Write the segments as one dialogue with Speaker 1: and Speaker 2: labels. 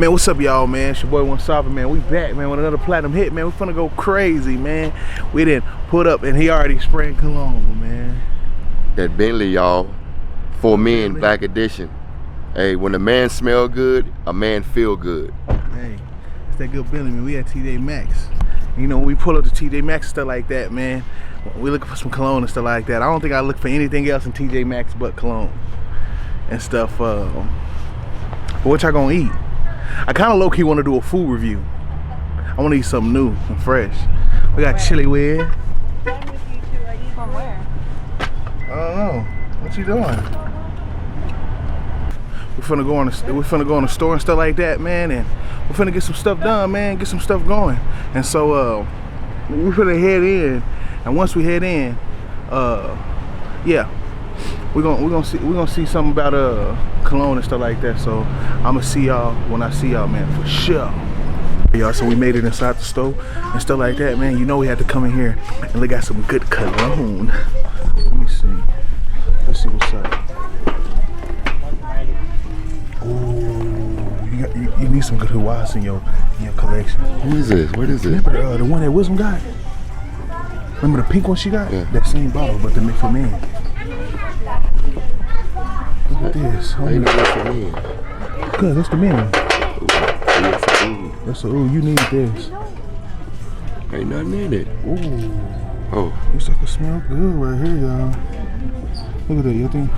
Speaker 1: Man, what's up, y'all, man? It's your boy One Sovereign, man. We back, man, with another platinum hit, man. We finna go crazy, man. We didn't put up, and he already spraying cologne, man.
Speaker 2: That Bentley, y'all. For men, Black Edition. Hey, when a man smell good, a man feel good.
Speaker 1: Hey, it's that good Bentley, man. We at TJ Maxx. You know, when we pull up to TJ Maxx and stuff like that, man, we looking for some cologne and stuff like that. I don't think I look for anything else in TJ Maxx but cologne and stuff. But what y'all gonna eat? I kind of low-key want to do a food review. I want to eat something new and fresh. We got chili weed.
Speaker 3: From where?
Speaker 1: I don't know. What you doing? We finna go in the store and stuff like that, man, and we're finna get some stuff done, man. Get some stuff going. And so we're finna head in. And once we head in, yeah, we're gonna see something about cologne and stuff like that. So I'ma see y'all when I see y'all, man, for sure. Y'all, so we made it inside the store and stuff like that, man. You know we had to come in here and look at some good cologne. Let me see. Let's see what's up. Ooh, you need some good Huas in your collection.
Speaker 2: Who is this? What is it?
Speaker 1: Remember the one that Wisdom got? Remember the pink one she got? Yeah. That same bottle, but the mix for men. Look at this.
Speaker 2: I ain't know that's for men.
Speaker 1: Good, that's the men.
Speaker 2: Ooh.
Speaker 1: That's a ooh. You need this.
Speaker 2: Ain't nothing in it.
Speaker 1: Ooh.
Speaker 2: Oh.
Speaker 1: Looks like it smell good right here, y'all. Look at that. You think?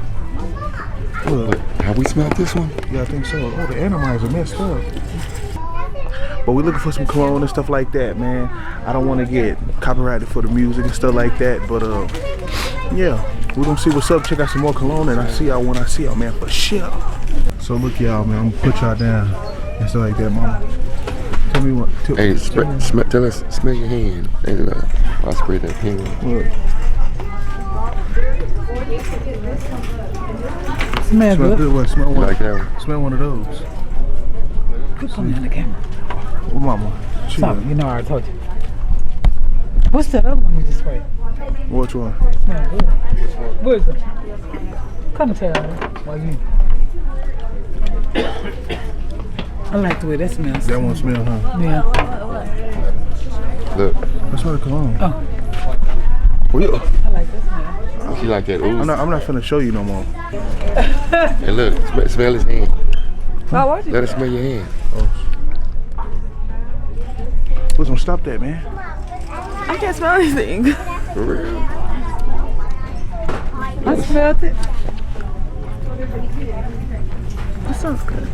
Speaker 1: Look.
Speaker 2: Have we smelled this one?
Speaker 1: Yeah, I think so. Oh, the atomizer messed up. But we're looking for some cologne and stuff like that, man. I don't want to get copyrighted for the music and stuff like that, but yeah, we're gonna see what's up. Check out some more cologne, and I see y'all when I see y'all, man, for sure. So look, y'all, man, I'm gonna put y'all down and stuff like that, mama. Tell me what.
Speaker 2: Hey, tell us, smell your hand. And I'll spray that pink one.
Speaker 1: Look.
Speaker 3: Smell good.
Speaker 1: What? Smell one.
Speaker 2: Like that one?
Speaker 1: Smell one of those.
Speaker 3: Put me on the camera.
Speaker 1: Oh, mama.
Speaker 3: So, you know I already told you. What's that other one you just sprayed?
Speaker 1: Which one?
Speaker 3: Smell good. What is it? Come and tell me. What you? I like the way that smells.
Speaker 1: That one smell, huh?
Speaker 3: Yeah.
Speaker 2: Look.
Speaker 1: Let's smell the cologne.
Speaker 3: Oh.
Speaker 1: Oh, yeah.
Speaker 3: I like that smell.
Speaker 2: She like that. Ooh.
Speaker 1: I'm not finna show you no more.
Speaker 2: Hey, look. Smell his hand.
Speaker 3: Oh, why'd you?
Speaker 2: Let us smell your hand.
Speaker 1: Oh. Listen, stop that, man.
Speaker 3: I can't smell anything.
Speaker 2: For real.
Speaker 3: I smelled it. That sounds good.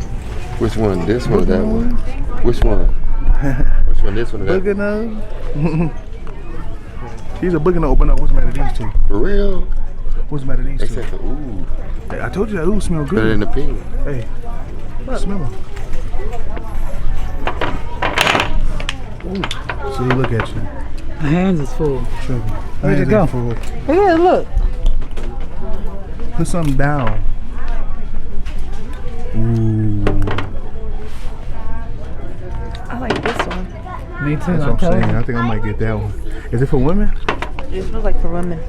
Speaker 2: Which one? This one or that one? Which one? Which one? This one or that one?
Speaker 1: Boogie nose. These are boogie nose. But no, what's the matter with these two?
Speaker 2: For real?
Speaker 1: What's the matter with these two?
Speaker 2: Except for ooh.
Speaker 1: Hey, I told you that ooh smell good.
Speaker 2: Better than the pink.
Speaker 1: Hey, smell them. Ooh. See, look at you.
Speaker 3: My hands is full.
Speaker 1: Where'd
Speaker 3: it go? Yeah, look.
Speaker 1: Put something down. Ooh.
Speaker 3: I like this one. Me too.
Speaker 1: That's what I'm saying. I think I might get that one. Is it for women?
Speaker 3: It smells like for women.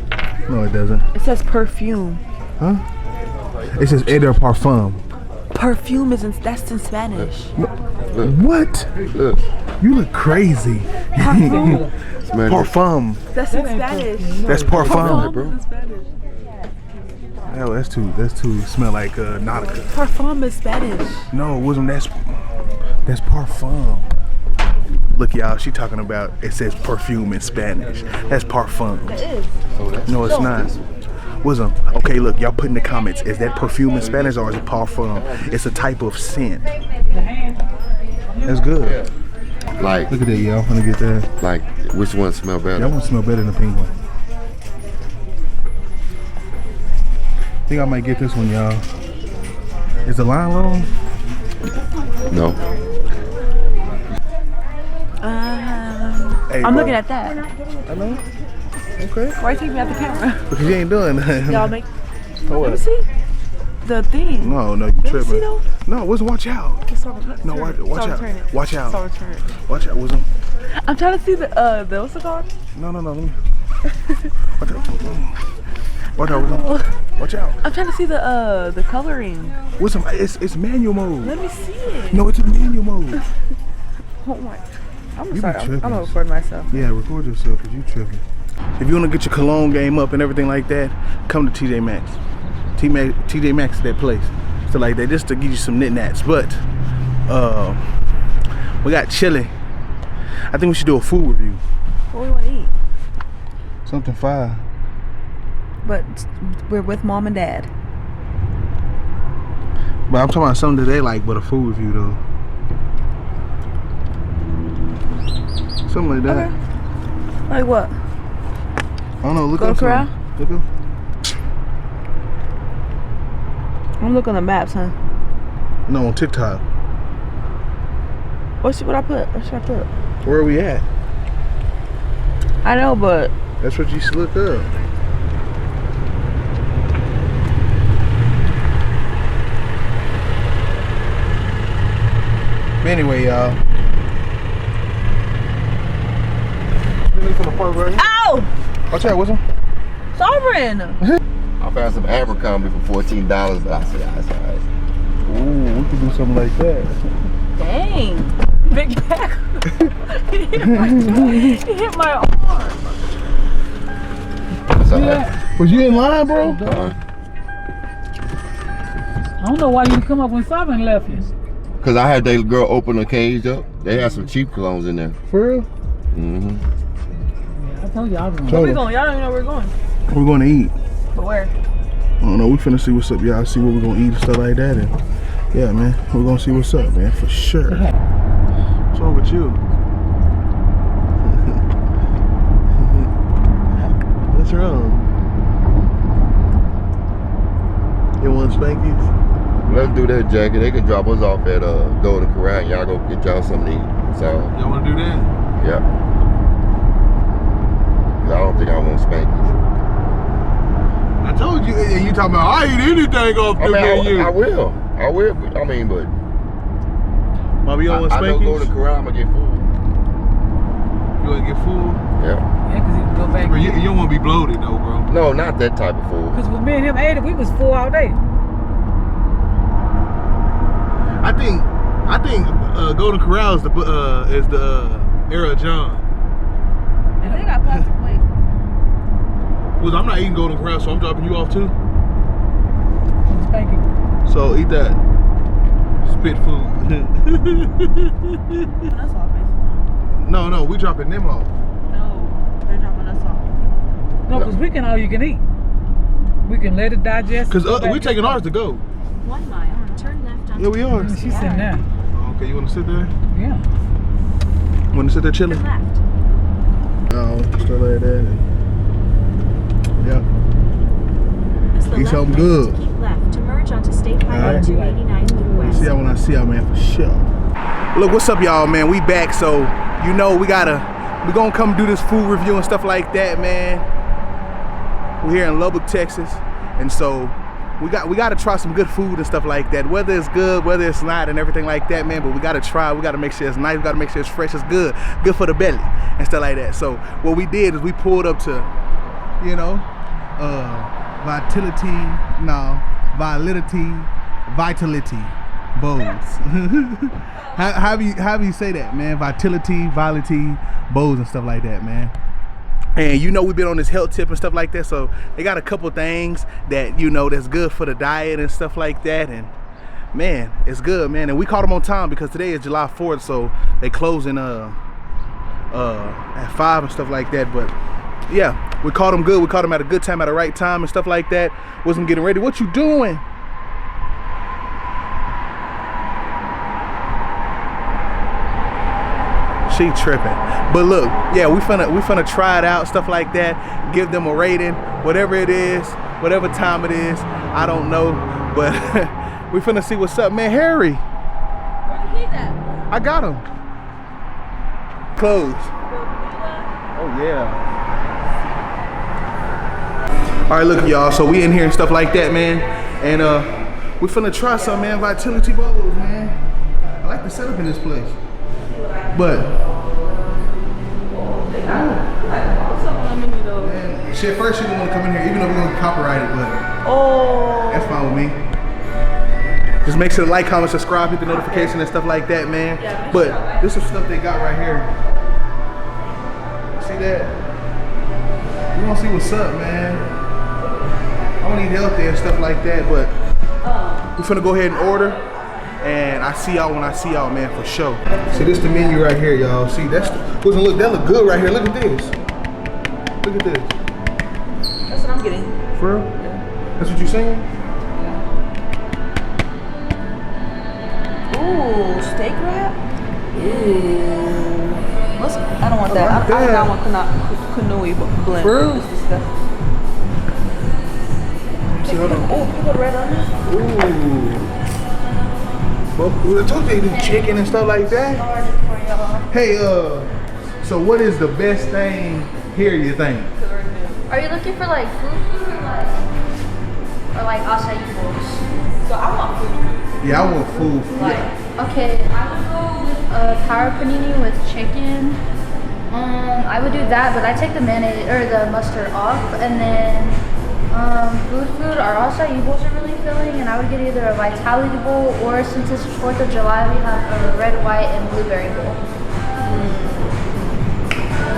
Speaker 1: No, it doesn't.
Speaker 3: It says perfume.
Speaker 1: Huh? It says Eau de Parfum.
Speaker 3: Perfume that's in Spanish.
Speaker 1: No.
Speaker 2: Look.
Speaker 1: What?
Speaker 2: Look.
Speaker 1: You look crazy.
Speaker 3: Parfum.
Speaker 2: Smell
Speaker 1: Parfum.
Speaker 3: That's in Spanish.
Speaker 1: That's parfum.
Speaker 2: bro.
Speaker 3: In Spanish.
Speaker 1: Hell, that's too. Smell like Nautica.
Speaker 3: Parfum is Spanish.
Speaker 1: No, it wasn't. That's parfum. Look, y'all. She talking about. It says perfume in Spanish. That's parfum.
Speaker 3: It is.
Speaker 2: Oh, that's
Speaker 1: No, it's not. Wisdom. Okay, look, y'all put in the comments. Is that perfume in Spanish or is it parfum? It's a type of scent. That's good.
Speaker 2: like.
Speaker 1: Look at that, y'all. I'm gonna get that.
Speaker 2: Like, which one smell better?
Speaker 1: That one smell better than the pink one. I think I might get this one, y'all. Is the line long?
Speaker 2: No.
Speaker 1: Hey,
Speaker 3: I'm
Speaker 1: bro.
Speaker 3: looking at that.
Speaker 1: I know. Okay.
Speaker 3: Why are you taking me out the camera?
Speaker 1: Because you ain't doing that.
Speaker 3: Y'all make.
Speaker 1: For
Speaker 3: Let me
Speaker 1: what?
Speaker 3: see the thing.
Speaker 1: No, you
Speaker 3: Let me see
Speaker 1: tripping.
Speaker 3: though.
Speaker 1: No, Wisdom, watch out. No, watch out. Watch out. Watch out, Wisdom.
Speaker 3: I'm trying to see the what's it called?
Speaker 1: No. Let me. Watch out. Watch out, watch out.
Speaker 4: I'm trying to see the coloring.
Speaker 1: What's some? It's manual mode.
Speaker 4: Let me see it.
Speaker 1: No, it's a manual mode.
Speaker 4: Oh my. I'm
Speaker 1: You be
Speaker 4: sorry. I'm
Speaker 1: tripping.
Speaker 4: gonna record myself.
Speaker 1: Yeah, record yourself because you tripping. If you want to get your cologne game up and everything like that, come to TJ Maxx. TJ Maxx is that place. So like that, just to give you some knickknacks. But we got chili. I think we should do a food review.
Speaker 4: What we want to eat?
Speaker 1: Something fire.
Speaker 4: But we're with mom and dad.
Speaker 1: But I'm talking about something that they like, but a food review though. Something like that.
Speaker 4: Okay. Like what?
Speaker 1: I don't know. Look
Speaker 4: Go
Speaker 1: up
Speaker 4: to Corral?
Speaker 1: something. Look up.
Speaker 4: I'm looking at the maps, huh?
Speaker 1: No, on TikTok.
Speaker 4: What should I put? What should I put?
Speaker 1: Where are we at?
Speaker 4: I know, but
Speaker 1: That's what you should look up. Anyway, y'all. For the park right here.
Speaker 4: ow!
Speaker 1: Watch out, Wilson.
Speaker 4: Sovereign.
Speaker 2: I found some Abercrombie for $14, but I said that's all right.
Speaker 1: Ooh, we could do something like that.
Speaker 4: Dang. Big back. He hit my arm.
Speaker 2: That's all right.
Speaker 1: Was you in line, bro?
Speaker 3: I don't know why you come up when Sovereign left you.
Speaker 2: Cause I had that girl open the cage up. They had some cheap colognes in there.
Speaker 1: For real?
Speaker 2: Mm-hmm.
Speaker 3: Yeah, I told you I was going.
Speaker 1: So-
Speaker 4: Where we going? Y'all don't even know where we're going.
Speaker 1: We're going to eat.
Speaker 4: But where?
Speaker 1: I don't know. We finna see what's up, y'all. See what we're gonna eat and stuff like that. And yeah, man, we're gonna see what's up, man, for sure. What's wrong with you? What's wrong? You want Spankies?
Speaker 2: Let's do that, Jackie. They can drop us off at Golden Corral and y'all go get y'all something to eat. So
Speaker 1: Y'all wanna do that?
Speaker 2: yeah. 'Cause I don't think I want Spankies.
Speaker 1: I told you, and you talking about I eat anything off the menu.
Speaker 2: I will. I will. I mean, but
Speaker 1: Bobby, you don't want
Speaker 2: I know
Speaker 1: Spankies?
Speaker 2: Golden Corral, I'm gonna get full.
Speaker 1: You wanna get full?
Speaker 2: Yeah.
Speaker 3: Yeah, because he can go back.
Speaker 1: Bro, you don't wanna be bloated though, bro.
Speaker 2: No, not that type of food.
Speaker 3: Because when me and him ate it, we was full all day.
Speaker 1: I think Golden Corral is the era of John.
Speaker 4: And they got plastic plates.
Speaker 1: Well, I'm not eating Golden Corral, so I'm dropping you off too.
Speaker 3: Spanky.
Speaker 1: So eat that spit food.
Speaker 4: That's all, basically.
Speaker 1: No, we dropping them off.
Speaker 4: No, they're dropping us off.
Speaker 3: No, because we can all you can eat. We can let it digest.
Speaker 1: Cause
Speaker 3: go back
Speaker 1: we're taking ours to go.
Speaker 5: 1 mile. Turn left onto
Speaker 1: Yeah, we are.
Speaker 3: She's sitting there.
Speaker 1: Okay, you wanna sit there?
Speaker 3: Yeah.
Speaker 1: Wanna sit there chilling?
Speaker 5: Turn left.
Speaker 1: No, stuff like that. Yeah.
Speaker 5: Use the
Speaker 1: Eat
Speaker 5: left
Speaker 1: something
Speaker 5: lane
Speaker 1: good.
Speaker 5: to keep left to merge onto State Highway
Speaker 1: Alright.
Speaker 5: 289 due west.
Speaker 1: See y'all when I see y'all, man, for sure. Look, what's up, y'all, man? We back, so you know we gonna come do this food review and stuff like that, man. We're here in Lubbock, Texas, and so we gotta try some good food and stuff like that. Whether it's good, whether it's not, and everything like that, man. But we gotta try. We gotta make sure it's nice. We gotta make sure it's fresh. It's good for the belly and stuff like that. So what we did is we pulled up to, you know, Vitality Bowls. how do you say that, man? Vitality Bowls and stuff like that, man. And you know we've been on this health tip and stuff like that, so they got a couple things that you know that's good for the diet and stuff like that, and man, it's good, man. And we caught them on time because today is July 4th, so they closing at 5 and stuff like that. But yeah, we caught them good. We caught them at a good time, at the right time and stuff like that. Wasn't getting ready. What you doing? She tripping. But look, yeah, we finna try it out, stuff like that. Give them a rating, whatever it is, whatever time it is. I don't know, but we finna see what's up, man. Harry,
Speaker 4: Where did he at?
Speaker 1: I got him. Closed. Oh yeah. All right, look, y'all. So we in here and stuff like that, man. And we finna try some, man. Vitality Bowls, man. I like the setup in this place. But man, Shit, first she didn't want to come in here, even though we're gonna copyright it, but that's fine with me. Just make sure to like, comment, subscribe, hit the notification and stuff like that, man.
Speaker 4: Yeah,
Speaker 1: but this is stuff they got right here. See that? We gonna see what's up, man. I don't need healthy and stuff like that, but we're finna go ahead and order. And I see y'all when I see y'all, man, for sure. See, this the menu right here, y'all. See, that look good right here. Look at this. Look at this.
Speaker 4: That's what I'm getting.
Speaker 1: For real? Yeah. That's what you saying?
Speaker 4: Ooh, steak wrap? Ooh. I don't want that.
Speaker 1: like
Speaker 4: I
Speaker 1: that.
Speaker 4: want Kanui blend.
Speaker 1: For real?
Speaker 4: It's disgusting.
Speaker 1: See, hold on.
Speaker 4: Oh, put red onion.
Speaker 1: Ooh. Well, I told you they do chicken and stuff like that. Hey, so what is the best thing here, you think?
Speaker 6: Are you looking for like food or like acai bowls?
Speaker 4: So I want food.
Speaker 1: Yeah, I want food.
Speaker 6: Okay, I would go with power panini with chicken. I would do that, but I take the mayonnaise or the mustard off, and then food. Our acai bowls are really filling, and I would get either a Vitality bowl or, since it's 4th of July, we have a red, white, and blueberry bowl.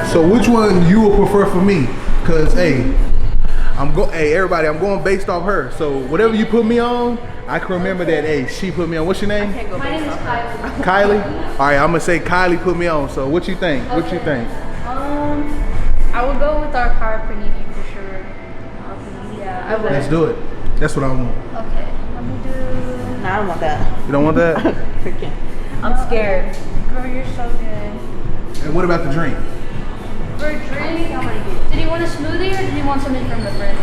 Speaker 1: So which one you would prefer for me? Cause hey, everybody, I'm going based off her. So whatever you put me on, I can remember that. Hey, she put me on. What's your name?
Speaker 6: My name is Kylie.
Speaker 1: Kylie. All right, I'm gonna say Kylie put me on. So what you think? What you think?
Speaker 6: I would go with our power panini for sure. Yeah, I would.
Speaker 1: Let's do it. That's what I want.
Speaker 6: Okay, let me do.
Speaker 4: No, I don't want that.
Speaker 1: You don't want that?
Speaker 4: I'm scared.
Speaker 6: Girl, you're so good.
Speaker 1: And what about the drink?
Speaker 6: For a drink, did he want a smoothie or did he want something from the fridge?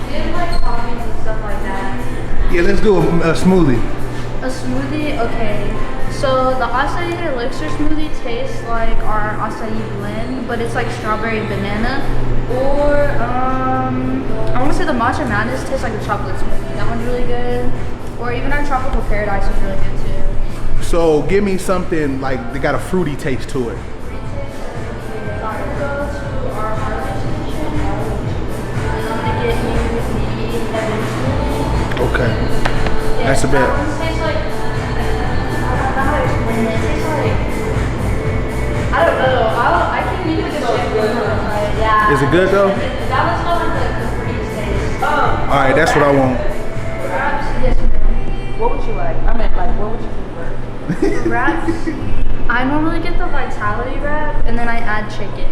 Speaker 6: He didn't like coffees and stuff like that.
Speaker 1: Yeah, let's do a smoothie.
Speaker 6: A smoothie? Okay. So the acai elixir smoothie tastes like our acai blend, but it's like strawberry and banana. Or I want to say the matcha madness tastes like a chocolate smoothie. That one's really good. Or even our tropical paradise is really good too.
Speaker 1: So give me something like they got a fruity taste to it. Okay, that's a bet.
Speaker 6: I don't know. I can give it a shot. Yeah.
Speaker 1: Is it good though?
Speaker 6: That one's not like the prettiest taste.
Speaker 1: All right, that's what I want.
Speaker 6: Perhaps this one.
Speaker 4: What would you like? I meant like, what would you prefer?
Speaker 6: Wraps. I normally get the Vitality wrap and then I add chicken.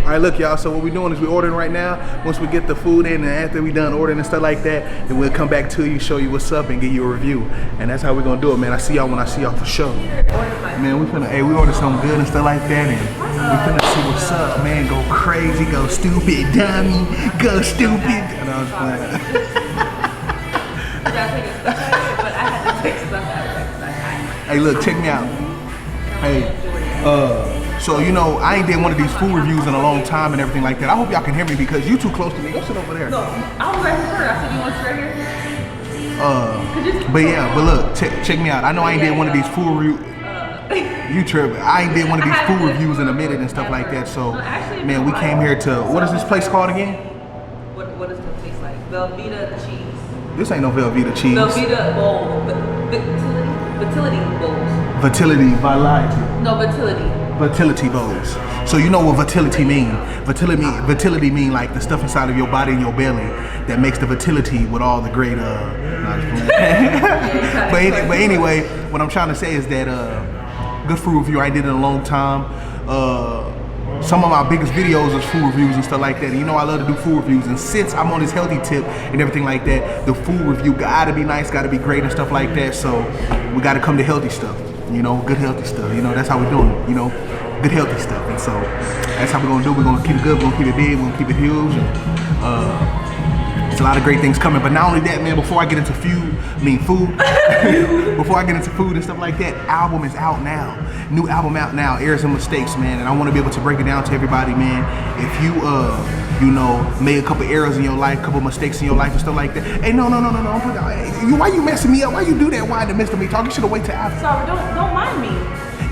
Speaker 1: All right, look, y'all. So what we're doing is we're ordering right now. Once we get the food in, and after we done ordering and stuff like that, then we'll come back to you, show you what's up, and give you a review. And that's how we're gonna do it, man. I see y'all when I see y'all for sure. Man, we ordered something good and stuff like that, and we finna see what's up, man. Go crazy, go stupid, dummy, go stupid. And I was playing. Hey, look, check me out. Hey, so you know, I ain't did one of these food reviews in a long time and everything like that. I hope y'all can hear me because you too close to me. Go sit over there.
Speaker 4: No, I was right here. I said, you want to sit right here?
Speaker 1: But yeah, but look, check me out. I know I ain't did one of these food reviews. You tripping. I ain't did one of these food reviews in a minute and stuff like that. So, man, we came here to, what is this place called again?
Speaker 7: What does it taste like? Velveeta cheese.
Speaker 1: This ain't no Velveeta cheese.
Speaker 7: Velveeta bowl. Vitality bowls.
Speaker 1: Vitality, Vitality.
Speaker 7: No, Vitality.
Speaker 1: Vitality bowls. So you know what vitality mean? Vitality mean like the stuff inside of your body and your belly that makes the vitality with all the great but anyway, what I'm trying to say is that good food review I did in a long time. Some of my biggest videos is food reviews and stuff like that. And you know I love to do food reviews, and since I'm on this healthy tip and everything like that, the food review gotta be nice, gotta be great and stuff like that. So we gotta come to healthy stuff. You know, good healthy stuff. You know, that's how we're doing it. You know, good healthy stuff. And so that's how we're gonna do. We're gonna keep it good. We're gonna keep it big. We're gonna keep it huge. There's a lot of great things coming. But not only that, man. Before I get into food, before I get into food and stuff like that, album is out now. New album out now. Errors and Mistakes, man. And I want to be able to break it down to everybody, man. If you you know, made a couple errors in your life, couple mistakes in your life and stuff like that. Hey, no. Hey, why you messing me up? Why you do that? Why in the midst of me talking? You should have waited till after.
Speaker 7: Sorry, don't mind me.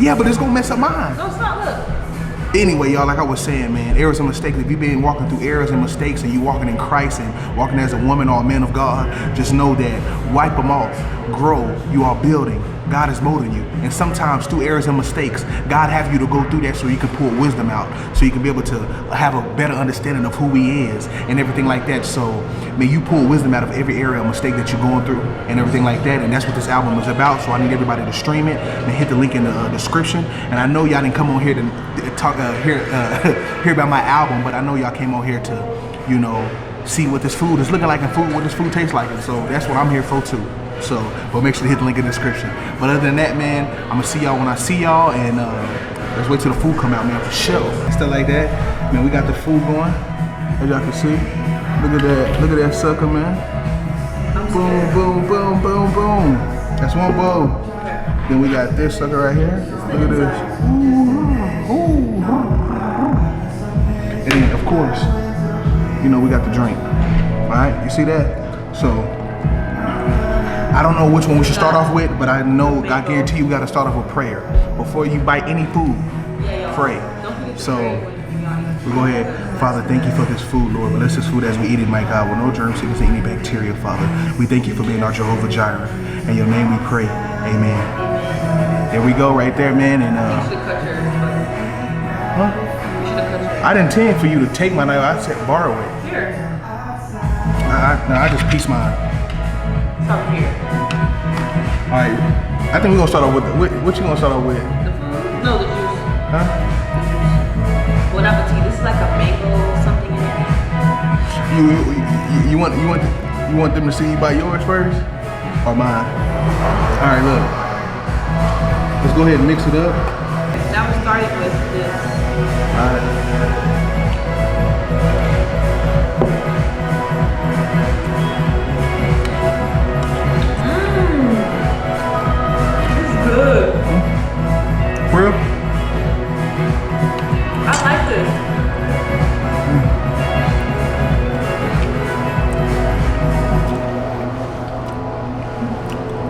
Speaker 1: Yeah, but it's gonna mess up mine.
Speaker 7: No, it's not. Look.
Speaker 1: Anyway, y'all, like I was saying, man, errors and mistakes. If you've been walking through errors and mistakes and you walking in Christ and walking as a woman or a man of God, just know that wipe them off, grow, you are building. God is molding you. And sometimes through errors and mistakes, God have you to go through that so you can pull wisdom out, so you can be able to have a better understanding of who he is and everything like that. So may you pull wisdom out of every area of mistake that you're going through and everything like that. And that's what this album is about. So I need everybody to stream it and hit the link in the description. And I know y'all didn't come on here to talk, hear about my album, but I know y'all came on here to, you know, see what this food is looking like and what this food tastes like. And so that's what I'm here for too. So, but make sure to hit the link in the description. But other than that, man, I'm gonna see y'all when I see y'all, and let's wait till the food come out, man, for sure. Stuff like that. Man, we got the food going, as y'all can see. Look at that sucker, man. Boom, boom, boom, boom, boom. That's one bowl. Then we got this sucker right here. Look at this. Ooh. And then, of course, you know, we got the drink. All right, you see that? So, I don't know which one we should start off with, but I know, I guarantee you, we gotta start off with prayer. Before you bite any food, pray. So, we go ahead. Father, thank you for this food, Lord. Bless this food as we eat it, my God, with no germs, sickness, and any bacteria, Father. We thank you for being our Jehovah Jireh. In your name we pray, amen. There we go, right there, man, and I didn't intend for you to take my knife, I said borrow it.
Speaker 7: Here.
Speaker 1: I just pieced mine.
Speaker 7: Stop here.
Speaker 1: Alright, I think we're gonna start off with, what you gonna start off with?
Speaker 7: The food? No, the juice.
Speaker 1: Huh?
Speaker 7: Bon appetit. This is like a mango something in it.
Speaker 1: You want them to see you buy yours first? Or mine? Alright, look. Let's go ahead and mix it up.
Speaker 7: Now we started with this.
Speaker 1: Alright.
Speaker 7: Good.
Speaker 1: Real?
Speaker 7: I like this.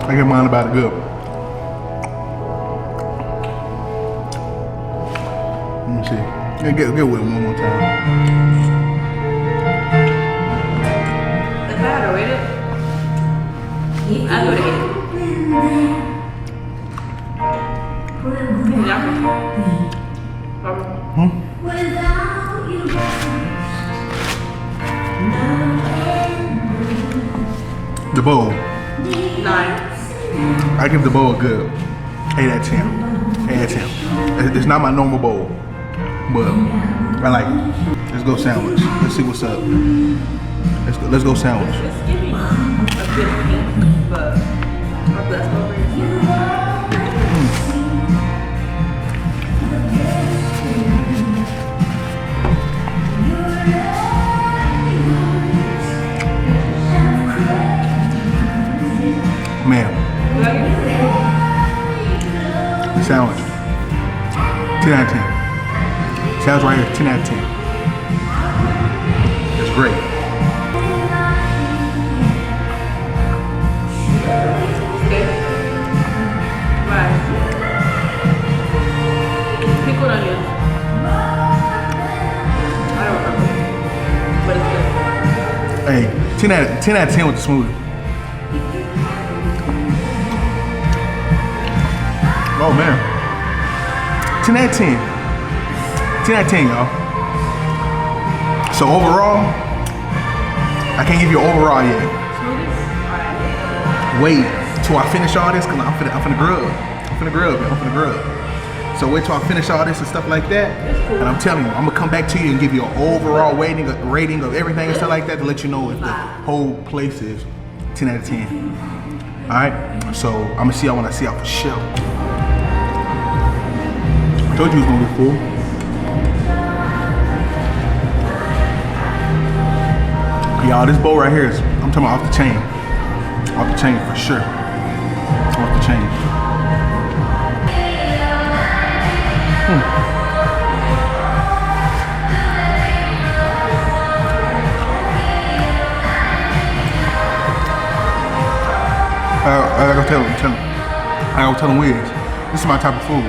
Speaker 1: I get mine about it good. Let me see. Yeah, get with it one more time.
Speaker 7: If I had to rate it, I'd go to 8.
Speaker 1: The bowl.
Speaker 7: 9.
Speaker 1: I give the bowl a good 8 out of 10. 8 out of 10. It's not my normal bowl, but I like it. Let's go sandwich. Let's see what's up. Let's go sandwich.
Speaker 7: It's giving a bit of pink, but our leftovers.
Speaker 1: Man, sandwich, 10 out of 10. Sandwich right here, 10 out of 10. It's great.
Speaker 7: Okay. Right. Pickled onions. I don't remember, but it's good.
Speaker 1: Hey, 10 out of 10 with the smoothie. Oh man, 10 out of 10. 10 out of 10, y'all. So overall, I can't give you an overall yet. Wait till I finish all this, cause I'm finna grub. I'm finna grub. So wait till I finish all this and stuff like that. And I'm telling you, I'm gonna come back to you and give you an overall rating of everything and stuff like that to let you know if the whole place is 10 out of 10. All right. So I'm gonna see y'all when I see y'all for sure. I told you it was gonna be full. Y'all, this bowl right here is, I'm talking about off the chain. Off the chain for sure. Off the chain. I gotta tell them Wiz, this is my type of food.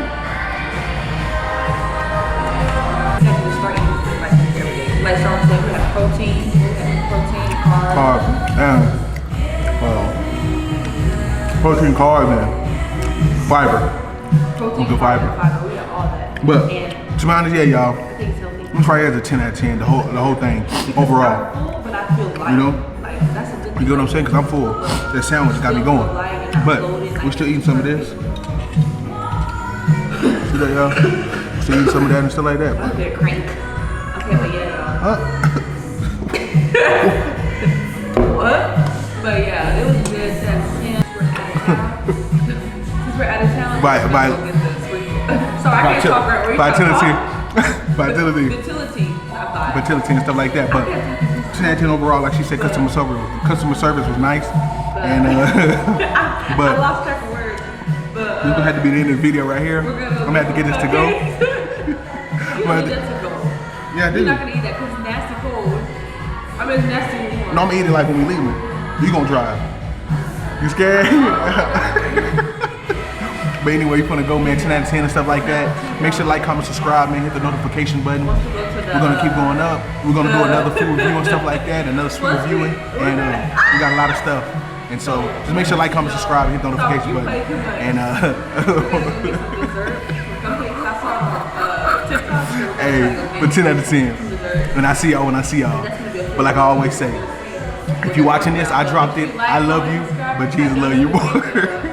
Speaker 1: carb, and protein, carbs, and fiber.
Speaker 7: Protein,
Speaker 1: Good fiber.
Speaker 7: fiber, we have all that.
Speaker 1: But
Speaker 7: And
Speaker 1: to be honest, yeah, y'all,
Speaker 7: I think it's healthy.
Speaker 1: I'm probably as a 10 out of 10. The whole thing overall.
Speaker 7: I'm full, but I feel light.
Speaker 1: You know?
Speaker 7: Like, that's a good
Speaker 1: You get what I'm saying? Cause I'm full. That sandwich got me going. But we're still eating some of this. See that, y'all? Still eating some of that and stuff like that.
Speaker 7: A bit of crank. Okay, but yeah, y'all. What? But yeah, it was good since we're out of town.
Speaker 1: By-
Speaker 7: Let's
Speaker 1: by-
Speaker 7: go get this. Sorry, I can't talk right.
Speaker 1: Vitality.
Speaker 7: Utility, I thought.
Speaker 1: Vitality and stuff like that. But 10 out of 10 overall, like she said, customer service was nice. And
Speaker 7: I
Speaker 1: but
Speaker 7: lost track of words. But
Speaker 1: we're gonna have to be the end of the video right here.
Speaker 7: we're gonna
Speaker 1: I'm gonna have to get this to go.
Speaker 7: You
Speaker 1: But-
Speaker 7: need that to go.
Speaker 1: Yeah, I do.
Speaker 7: You're not gonna eat that because it's nasty cold. I mean, it's nasty warm.
Speaker 1: No, I'm gonna eat it like when we leave it. You gonna drive. You scared? But anyway, you're gonna go, man, 10 out of 10 and stuff like that. Make sure to like, comment, subscribe, man, hit the notification button. We're gonna keep going up. We're gonna do another food review and stuff like that, another food reviewing, and we got a lot of stuff. And so just make sure to like, comment, subscribe, and hit the notification button. And hey, but 10 out of 10. And I see y'all when I see y'all. But like I always say, if you're watching this, I dropped it. I love you, but Jesus love you more.